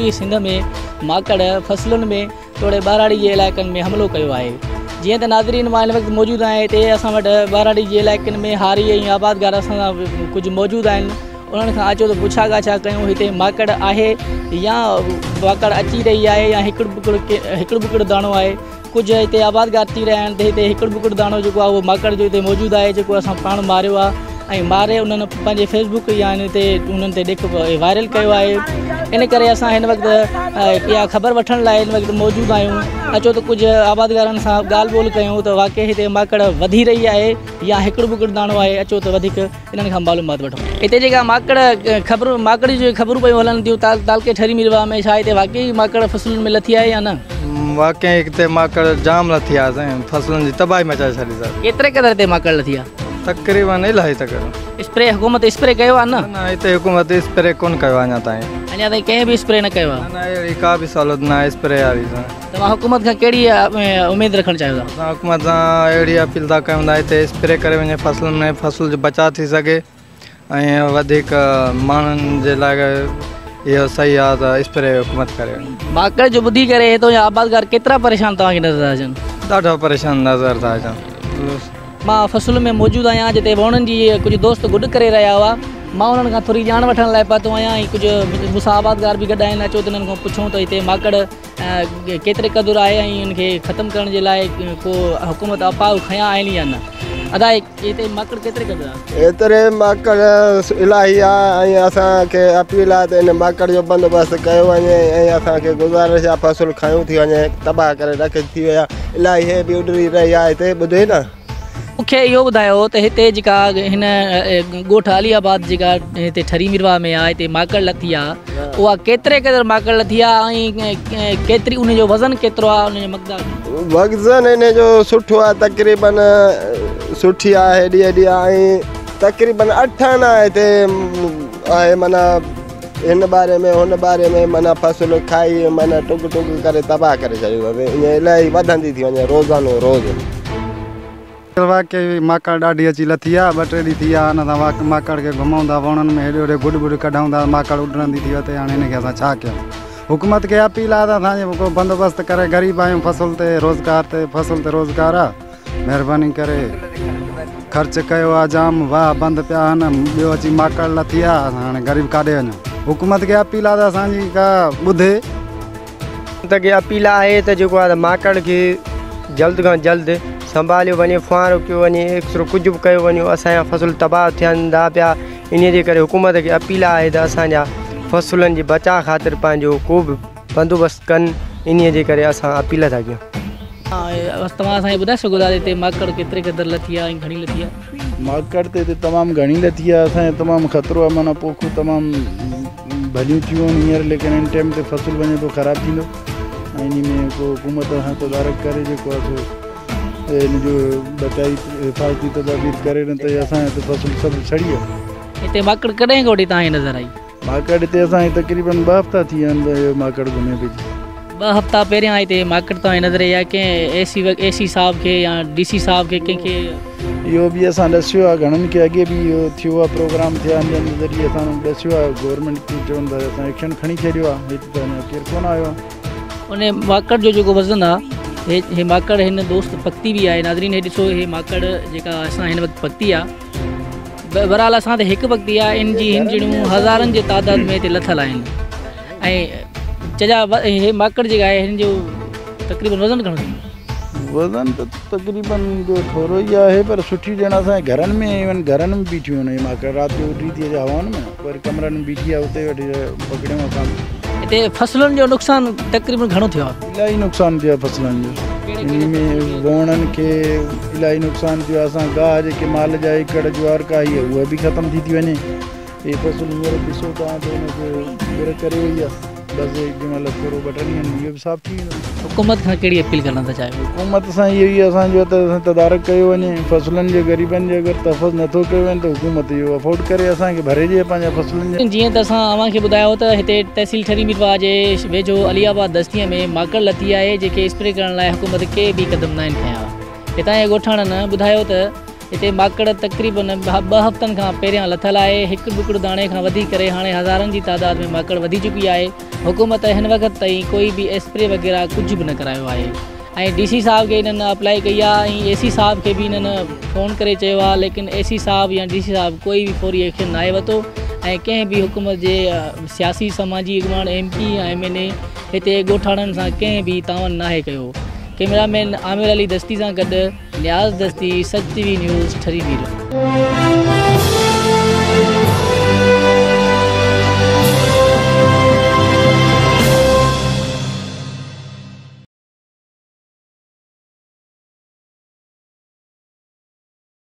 पूरी सिंध में माकड़ फसलुनि में थोड़े ॿाराड़ी जे इलाइक़नि में हमिलो कयो आहे। जीअं त नाज़रीन मां हिन वक़्तु मौजूदु आहियां हिते असां वटि ॿाराड़ी जे इलाइक़नि में हारी ऐं आबादगार असां सां कुझु मौजूदु आहिनि। उन्हनि खां अचो त पुछा ॻाछा कयूं हिते माकड़ आहे या माकड़ अची रही आहे या हिकिड़ो बुकिड़ो दाणो आहे। कुझु हिते आबादगार थी रहिया आहिनि त हिते हिकिड़ो बुकिड़ो दाणो जेको आहे उहो माकड़ जो हिते मौजूदु आहे जेको असां पाण मारियो आहे ऐं मारे उन्हनि पंहिंजे फेसबुक या हिते उन्हनि ते ॾेख वायरल कयो आहे। इन करे असां हिन वक़्तु इहा ख़बर वठण लाइ हिन वक़्तु मौजूदु आहियूं। अचो त कुझु आबादगारनि सां ॻाल्हि ॿोल कयूं त वाक़ई हिते माकड़ वधी रही आहे या हिकिड़ो बुकिड़ो दाणो आहे। अचो त वधीक इन्हनि खां मालूमात वठूं। हिते जेका माकड़ जी ख़बरूं पियूं हलनि थियूं तालके ठरी मिरवा में, छा हिते वाक़ई माकड़ फसलुनि में लथी आहे या न? वाक़ई हिते माकड़ जाम लथी आहे, असांजे फसलुनि जी तबाही मचाए छॾी अथनि। केतिरे क़दुरु हिते माकड़ लथी आहे? तक़रीबन इलाही तक़रीबन। स्प्रे हुकूमत स्प्रे कयो आहे न? हिते हुकूमत स्प्रे कोन कयो आहे अञा ताईं कंहिं बि स्प्रे न कयो आहे? न अहिड़ी का बि सहूलियत न आहे स्प्रे वारी। तव्हां हुकूमत खां कहिड़ी उमेदु रखणु चाहियो था? असां हुकूमत सां अहिड़ी अपील था कयूं था हिते स्प्रे करे वञे फसलुनि में, फसल जो बचाव थी सघे ऐं वधीक माण्हुनि जे लाइ इहो सही आहे त स्प्रे हुकूमत करे। माकड़ जो ॿुधी करे हितां जा आबादगार केतिरा परेशान तव्हांखे नज़र था अचनि? ॾाढो परेशान नज़र था अचनि। मां फसल में मौजूदु आहियां जिते वणनि जी कुझु दोस्त गुॾ करे रहिया हुआ। मां उन्हनि खां थोरी ॼाण वठण लाइ पहुतो आहियां ऐं कुझु मूंसां आबादगार बि गॾु आहिनि। अचो त उन्हनि खां पुछूं त हिते माकड़ केतिरे क़दुरु आहे ऐं उनखे ख़तमु करण जे लाइ को हुकूमत अपाउ खयां आहिनि या न। अदा हिते माकड़ केतिरे क़दुरु आहे? एतिरे माकड़ इलाही आहे ऐं असांखे अपील आहे त इन माकड़ जो बंदोबस्तु कयो वञे ऐं असांखे गुज़ारिश आहे फसल खयूं थी वञे, तबाह करे रखी थी विया इलाही हे बि उॾरी रही आहे हिते। ॿुधे न, मूंखे इहो ॿुधायो त हिते जेका हिन ॻोठ अलीआबाद जेका हिते ठरी मिरवा में आहे हिते माकड़ लथी आहे, उहा केतिरे क़दुरु माकड़ लथी आहे ऐं केतिरी उनजो वज़न केतिरो आहे, उनजो मक़दार? वज़न इन जो सुठो आहे, तक़रीबन सुठी आहे, हेॾी हेॾी आहे ऐं तक़रीबन 8 आना हिते आहे। माना हिन बारे में हुन बारे में माना फसल खाई माना टुक टुक करे तबाह करे छॾियो अथई। ईअं इलाही वधंदी थी वञे रोज़ानो रोज़। वाक़ई माकड़ ॾाढी अची लथी आहे, 2 टे ॾींहं थी विया हिन सां माकड़ खे घुमाऊं था वणनि में, हेॾे होॾे गुॾ कढूं था, माकड़ उॾंदी थी वञे। हाणे हिनखे असां छा कयूं? हुकूमत खे अपील आहे त असांजे को बंदोबस्तु करे, ग़रीब आहियूं, फसल ते रोज़गार आहे, महिरबानी करे ख़र्चु कयो आहे जाम, वाह बंदि पिया आहिनि, ॿियो अची माकड़ लथी आहे, हाणे ग़रीब काॾे वञूं? हुकूमत खे अपील आहे त असांजी का ॿुधे। त की अपील आहे त जेको आहे माकड़ खे जल्द खां जल्द संभालियो वञे, फुआरो कयो वञे, एक्सरो कुझु बि कयो वञे, असांजा फसल तबाह थियनि था पिया। इन जे करे हुकूमत खे अपील आहे त असांजा फसलनि जे बचाव ख़ातिर पंहिंजो को बि बंदोबस्तु कनि। इन जे करे असां अपील था कयूं। तव्हां असांखे ॿुधाए सघो था हिते माकड़ केतिरे क़दुरु लथी आहे ऐं घणी लथी आहे? माकड़ ते हिते तमामु घणी लथी आहे, असांखे तमामु ख़तरो आहे। माना पोखूं तमामु भलियूं थियूं आहिनि हींअर, लेकिन इन टाइम ते फसल वञे थो ख़राबु थींदो ऐं इन में को हुकूमत सां तदारक करे जेको आहे इन जो बचाई हिफ़ाज़ती तदाबीर करे, न त असांजे फसल सभु सड़ी आहे। हिते माकड़ कॾहिं खां वठी तव्हांखे नज़र आई? माकड़ हिते असांखे तक़रीबन 2 हफ़्ता थी विया आहिनि माकड़ घुमे पई। 2 हफ़्ता पहिरियां हिते माकड़ तव्हांजी नज़र आई आहे? कंहिं एसी साहब खे या DC साहब खे कंहिंखे इहो बि असां ॾसियो आहे, घणनि खे अॻे बि इहो थियो आहे, प्रोग्राम थिया आहिनि जंहिंजे ज़रिए असां ॾसियो आहे, गवर्नमेंट चवनि था असां एक्शन खणी छॾियो आहे, हिते त अञा केरु कोन आयो आहे। उन माकड़ जो जेको वज़न आहे, हे माकड़ हिन दोस्त पकती भी आहे। नाज़रीन हे ॾिसो, हे माकड़ जेका असां हिन वक़्तु पकती आहे, बहरहाल असां त हिकु पकती आहे, इन जी हिंजणियूं हज़ारनि जे तादाद में हिते लथल आहिनि ऐं चजा हे माकड़ जेका आहे हिन जो तक़रीबन वज़न घणो थींदो? वज़न त तक़रीबन थोरो ई आहे, पर सुठी ॼण असांजे घरनि में, इवन घरनि में बीठियूं आहिनि हे माकड़। राति जो उॾरी थी अचे हवाउनि में, वरी कमरनि में बीठी आहे, उते वेठी पकड़ियूं असां। हिते फसलुनि जो नुक़सानु तक़रीबन घणो थियो आहे? इलाही नुक़सानु थियो आहे फसलनि जो। इन में वणनि खे इलाही नुक़सानु थियो आहे। असां गाह जेके माल जा एकड़ ज्वार काई आहे उहा बि ख़तमु थी वञे। ये फसल हींअर ॾिसो तव्हां त हुनखे करे वई आहे, बसि जंहिं महिल थोरो 2 टे ॾींहंनि में इहो बि साफ़ थी वेंदो। हुकूमत खां कहिड़ी अपील करणु था चाहियो? हुकूमत सां इहो ई असांजो त तदारक कयो वञे, फसलनि जे ग़रीबनि जे अगरि तहफ़ुज़ नथो कयो वञे त हुकूमत इहो अफोर्ड करे असांखे भरे ॾिए पंहिंजा फसलनि जे। जीअं त असां अव्हांखे ॿुधायो त हिते तहसील ठरी मिरवा जे वेझो अलीआबाद दस्तीअ में माकड़ लथी आहे, जेके स्प्रे करण लाइ हुकूमत के बि क़दम न आहिनि खयां। हितां जे ॻोठाणनि ॿुधायो त हिते माकड़ तक़रीबन 2 हफ़्तनि खां पहिरियां लथल आहे। हिकु ॿुकड़ दाणे खां वधी करे हाणे हज़ारनि जी तादाद में माकड़ वधी चुकी आहे। हुकूमत हिन वक़्त ताईं कोई बि स्प्रे वग़ैरह कुझु बि न करायो आहे ऐं DC साहब खे इन्हनि अप्लाई कई आहे ऐं AC साहब खे बि इन्हनि फ़ोन करे चयो आहे, लेकिन AC साहब या DC साहब कोई बि फौरी एक्शन नाहे वरितो ऐं कंहिं बि हुकूमत जे सियासी समाजी अॻवान MP या MLA हिते ॻोठाणनि सां कंहिं बि तावन नाहे कयो। कैमरामैन आमिर अली दस्ती सां गॾु नियाज़ दस्ती, सच TV न्यूज़, ठरी वीर।